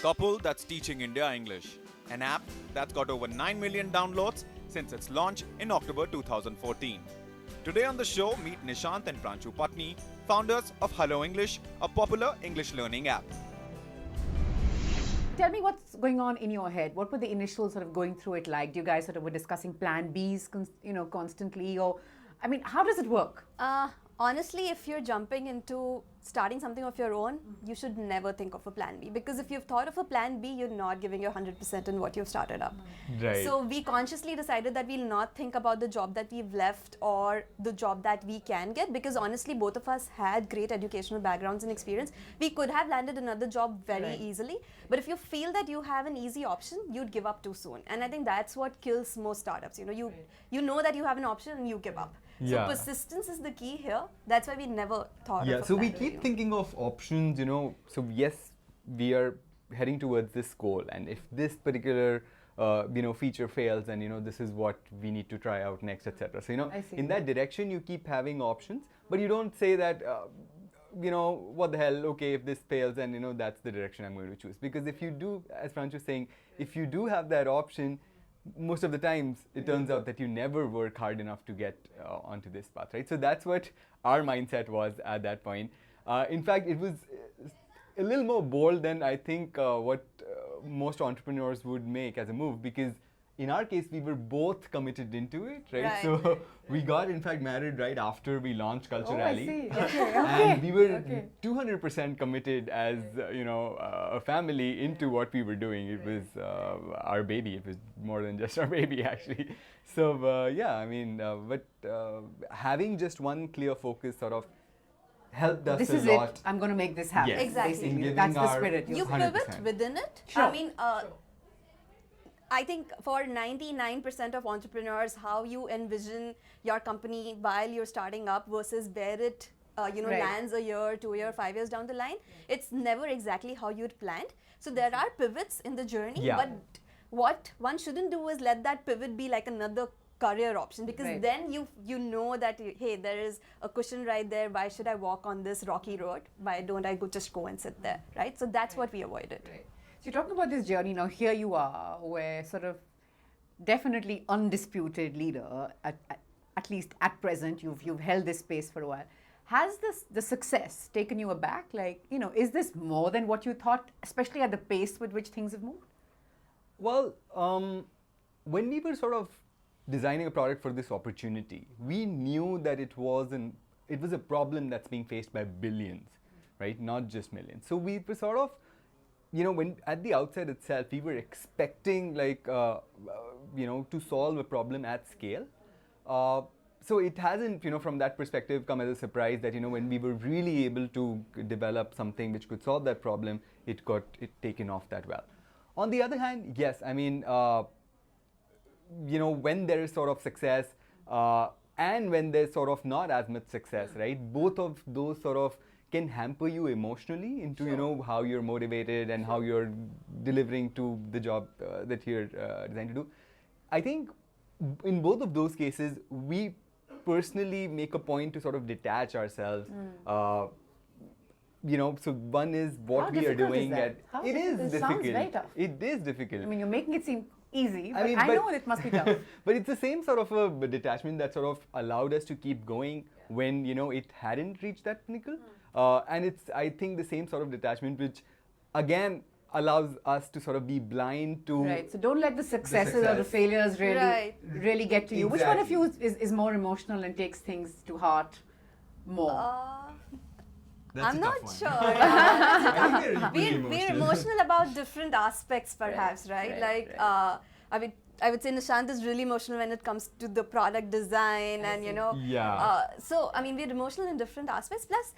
couple that's teaching India English, an app that's got over 9 million downloads since its launch in October 2014. Today on the show, meet Nishant and Pranchu Patni, founders of Hello English, a popular English learning app. Tell me what's going on in your head. What were the initial sort of going through it like? Do you guys sort of were discussing plan Bs, constantly, or I mean, how does it work? Honestly, if you're jumping into starting something of your own, you should never think of a plan B, because if you've thought of a plan B, you're not giving your 100% in what you've started up. Right. So we consciously decided that we'll not think about the job that we've left or the job that we can get, because honestly, both of us had great educational backgrounds and experience. We could have landed another job very easily, but if you feel that you have an easy option, you'd give up too soon. And I think that's what kills most startups. You know that you have an option and you give up. So persistence is the key here. That's why we never thought of a so we plan keep B. thinking of options, so yes, we are heading towards this goal, and if this particular feature fails, then this is what we need to try out next, etc. So in that direction you keep having options, but you don't say that what the hell, okay, if this fails, then that's the direction I'm going to choose. Because if you do, as Pranchu was saying, if you do have that option, most of the times it turns out that you never work hard enough to get onto this path, right? So that's what our mindset was at that point. In fact, it was a little more bold than I think what most entrepreneurs would make as a move, because in our case we were both committed into it, right? So we got in fact married right after we launched Culture Rally. I see. And we were 200% committed as a family into what we were doing. It was our baby. It was more than just our baby, actually. So but having just one clear focus sort of helped us This a is lot. it. I'm going to make this happen. Yes. Exactly. Basically. In That's giving the our- spirit. You 100%. pivot within it. Sure. I mean, I think for 99% of entrepreneurs, how you envision your company while you're starting up versus where it lands a year, 2 year, 5 years down the line, it's never exactly how you'd planned. So there are pivots in the journey, but what one shouldn't do is let that pivot be like another career option, because then you know that hey, there is a cushion right there. Why should I walk on this rocky road? Why don't I just go and sit there, right? So that's what we avoided. So you're talking about this journey now. Here you are, where sort of definitely undisputed leader. At least at present, you've held this space for a while. Has the success taken you aback? Like, is this more than what you thought, especially at the pace with which things have moved? Well, when we were sort of designing a product for this opportunity, we knew that it was a problem that's being faced by billions, right? Not just millions. So we were sort of, when at the outset itself, we were expecting to solve a problem at scale. So it hasn't, from that perspective, come as a surprise that, when we were really able to develop something which could solve that problem, it got taken off that well. On the other hand, yes, I mean, when there is sort of success and when there's sort of not as much success, right? Both of those sort of can hamper you emotionally into, how you're motivated and how you're delivering to the job that you're designed to do. I think in both of those cases, we personally make a point to sort of detach ourselves. So one is what we are doing. It is difficult. Sounds very tough. It is difficult. I mean, you're making it seem easy, but I I know it must be tough. But it's the same sort of a detachment that sort of allowed us to keep going when it hadn't reached that pinnacle. And it's, I think, the same sort of detachment which again allows us to sort of be blind to So don't let the successes or the failures really get to you. Which one of you is more emotional and takes things to heart more? I'm not sure. We're emotional about different aspects, perhaps, right? I would say Nishant is really emotional when it comes to the product design so I mean, we're emotional in different aspects. Plus,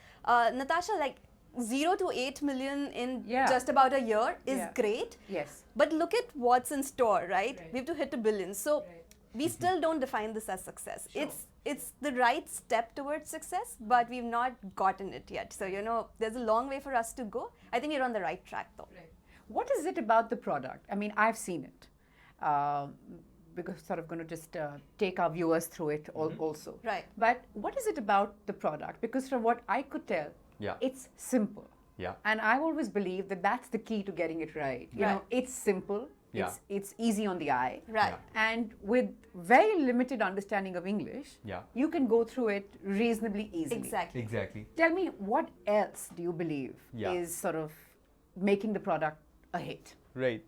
Natasha, 0 to 8 million in just about a year is great. Yes. But look at what's in store, right? We have to hit $1 billion. So we still don't define this as success. Sure. It's the right step towards success, but we've not gotten it yet. So, there's a long way for us to go. I think we're on the right track, though. What is it about the product? I mean, I've seen it. Because sort of going to just take our viewers through it also. Right. But what is it about the product? Because from what I could tell, it's simple. Yeah. And I've always believed that that's the key to getting it right. You know, it's simple. Yeah. It's easy on the eye. Right. And with very limited understanding of English, Yeah. you can go through it reasonably easily. Exactly. Exactly. Tell me, what else do you believe Yeah. is sort of making the product a hit? Right.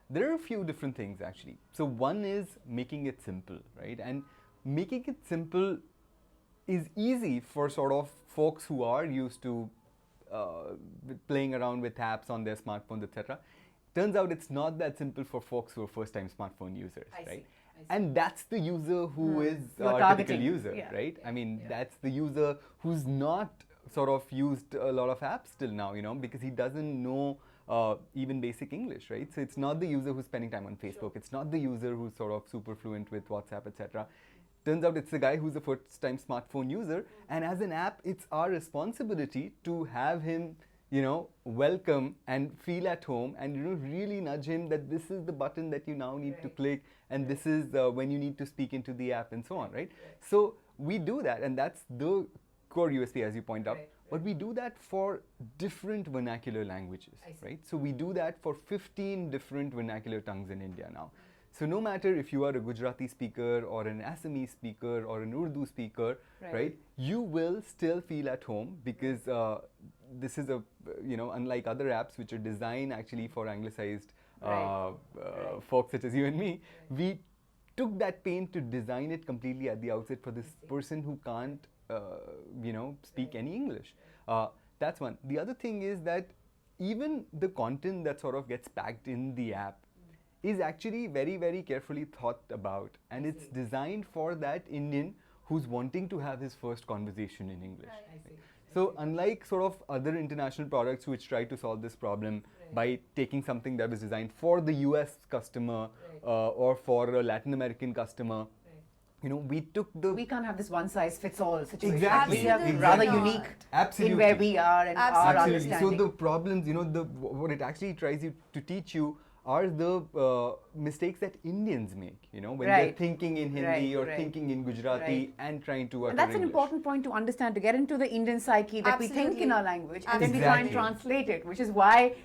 There are a few different things actually. So one is making it simple, right? And making it simple is easy for sort of folks who are used to playing around with apps on their smartphones, etc. Turns out it's not that simple for folks who are first-time smartphone users, I see, right? I see. And that's the user who is You're our typical targeting. user, Yeah. right? I mean, Yeah. that's the user who's not sort of used a lot of apps till now, because he doesn't know even basic English, right? So it's not the user who's spending time on Facebook. It's not the user who's sort of super fluent with WhatsApp, etc. Turns out it's the guy who's a first-time smartphone user, and as an app, it's our responsibility to have him, welcome and feel at home, and really nudge him that this is the button that you now need to click, and this is when you need to speak into the app, and so on, right? So we do that, and that's the core USP, as you point out. But we do that for different vernacular languages, right? So we do that for 15 different vernacular tongues in India now. So no matter if you are a Gujarati speaker or an Assamese speaker or an Urdu speaker, right, you will still feel at home, because this is unlike other apps which are designed actually for anglicized folks such as you and me, we took that pain to design it completely at the outset for this person who can't speak any English. That's one. The other thing is that even the content that sort of gets packed in the app is actually very, very carefully thought about, and it's designed for that Indian who's wanting to have his first conversation in English. So unlike sort of other international products which try to solve this problem by taking something that was designed for the US customer or for a Latin American customer, we took the... We can't have this one-size-fits-all situation. Exactly. We are Absolutely rather not. unique Absolutely. in where we are and our Absolutely. understanding. So the problems, what it actually tries to teach you are the mistakes that Indians make, when they're thinking in Hindi or thinking in Gujarati and trying to utter And that's an English. important point to understand, to get into the Indian psyche, that we think in our language and then we try and translate it, which is why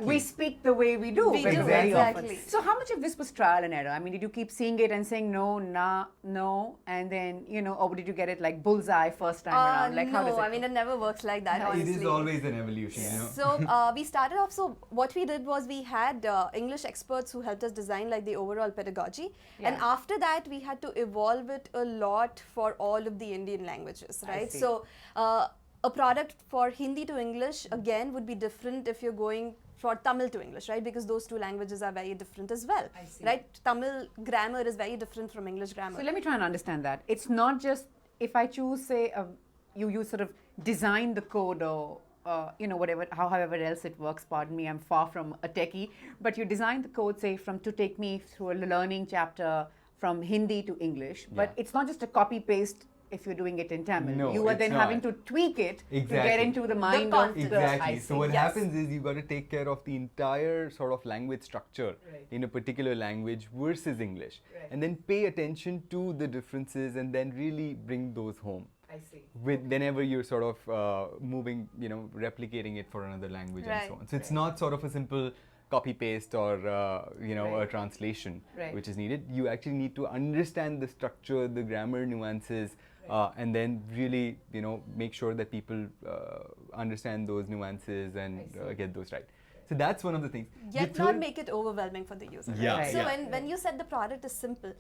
we speak the way we do very often. So how much of this was trial and error? I mean, did you keep seeing it and saying no, nah, no, and then, or did you get it like bullseye first time around? Like, how does it No, I mean, it never works like that, honestly. It is always an evolution, So we started off, so what we did was we had English experts who helped us design like the overall pedagogy, and after that we had to evolve it a lot for all of the Indian languages, right? So a product for Hindi to English again would be different if you're going for Tamil to English, right? Because those two languages are very different as well, right? Tamil grammar is very different from English grammar. So let me try and understand that. It's not just if I choose, say, you sort of design the code or however else it works, pardon me, I'm far from a techie, but you design the code, say, to take me through a learning chapter from Hindi to English, but it's not just a copy-paste if you're doing it in Tamil. No, you are it's then not. having to tweak it to get into the mind The of content. the... Exactly. So what happens is you've got to take care of the entire sort of language structure in a particular language versus English, and then pay attention to the differences and then really bring those home. I see. Whenever you're sort of moving, replicating it for another language and so on. So it's not sort of a simple copy paste or a translation which is needed. You actually need to understand the structure, the grammar nuances, and then really make sure that people understand those nuances and get those right. So that's one of the things. Yet not make it overwhelming for the user. Yeah. Right? So when you said the product is simple,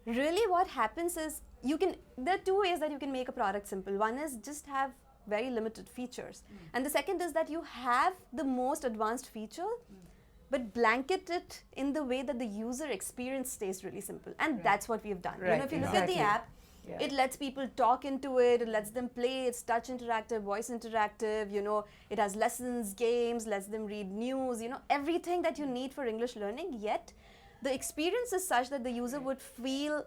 really what happens is there are two ways that you can make a product simple. One is just have very limited features, and the second is that you have the most advanced feature but blanket it in the way that the user experience stays really simple, and that's what we've done. If you look at the app, it lets people talk into it, it lets them play, it's touch interactive, voice interactive, it has lessons, games, lets them read news, everything that you need for English learning, yet the experience is such that the user would feel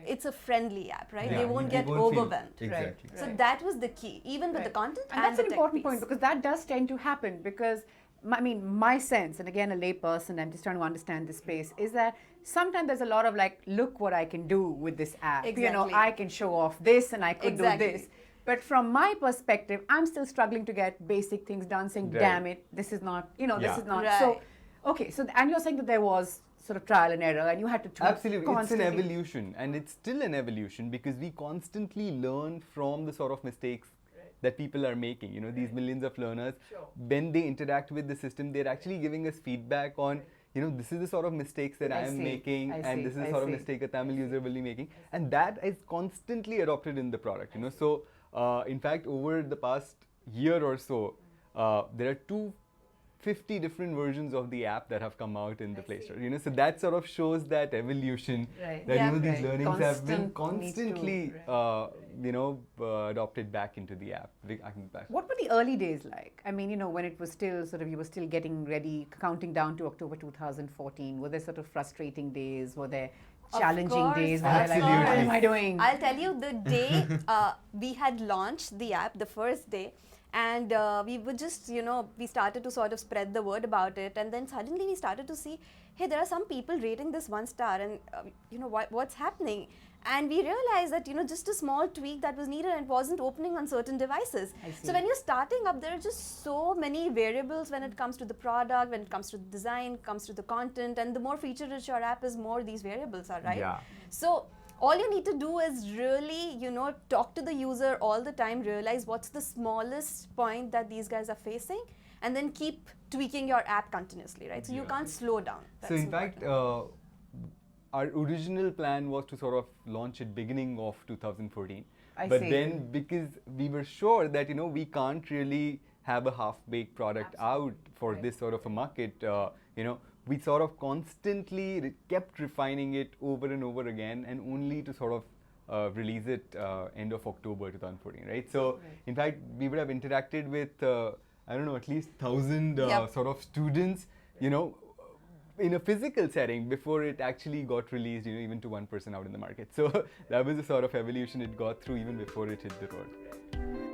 it's a friendly app, right? They won't get overwhelmed. Exactly. So that was the key, even with the content and that's the an tech important piece. point, because that does tend to happen, because my sense, and again a lay person, I'm just trying to understand this space, is that sometimes there's a lot of like, look what I can do with this app. Exactly. I can show off this and I could do this. But from my perspective, I'm still struggling to get basic things done, saying, Right. damn it, this is not, this Yeah. is not. Right. So, okay, so, and you're saying that there was sort of trial and error and you had to tweak Absolutely, constantly. it's an evolution, and it's still an evolution because we constantly learn from the sort of mistakes that people are making. You know, these millions of learners, when they interact with the system, they're actually giving us feedback on, you know, this is the sort of mistakes that I am see, making, I and see, this is the I sort of see. mistake a Tamil user will be making, and that is constantly adopted in the product. You know, so in fact, over the past year or so, there are 250 different versions of the app that have come out in the Play Store. You know, so that sort of shows that evolution, Right. that Yeah. you know these Right. learnings have been Constant need to- constantly, right. adopted back into the app. What were the early days like? I mean, when it was still sort of, you were still getting ready, counting down to October 2014. Were there sort of frustrating days? Were there challenging course, days? of Where you're like, Absolutely. what am I doing? I'll tell you, the day we had launched the app, the first day, and we were just, we started to sort of spread the word about it, and then suddenly we started to see, hey, there are some people rating this 1 star, and what's happening? And we realized that, just a small tweak that was needed and it wasn't opening on certain devices. I see. So when you're starting up, there are just so many variables when it comes to the product, when it comes to the design, comes to the content, and the more feature-rich your app is, more these variables are, right? Yeah. So all you need to do is really, talk to the user all the time, realize what's the smallest point that these guys are facing, and then keep tweaking your app continuously, right? So you can't slow down. So in fact, our original plan was to sort of launch it beginning of 2014. I But see. then because we were sure that we can't really have a half-baked product out for Right. this sort of a market, we sort of constantly kept refining it over and over again, and only to sort of release it end of October 2014, right? So in fact, we would have interacted with I don't know, at least 1,000 Yep. sort of students, in a physical setting before it actually got released, even to one person out in the market. So that was the sort of evolution it got through even before it hit the road.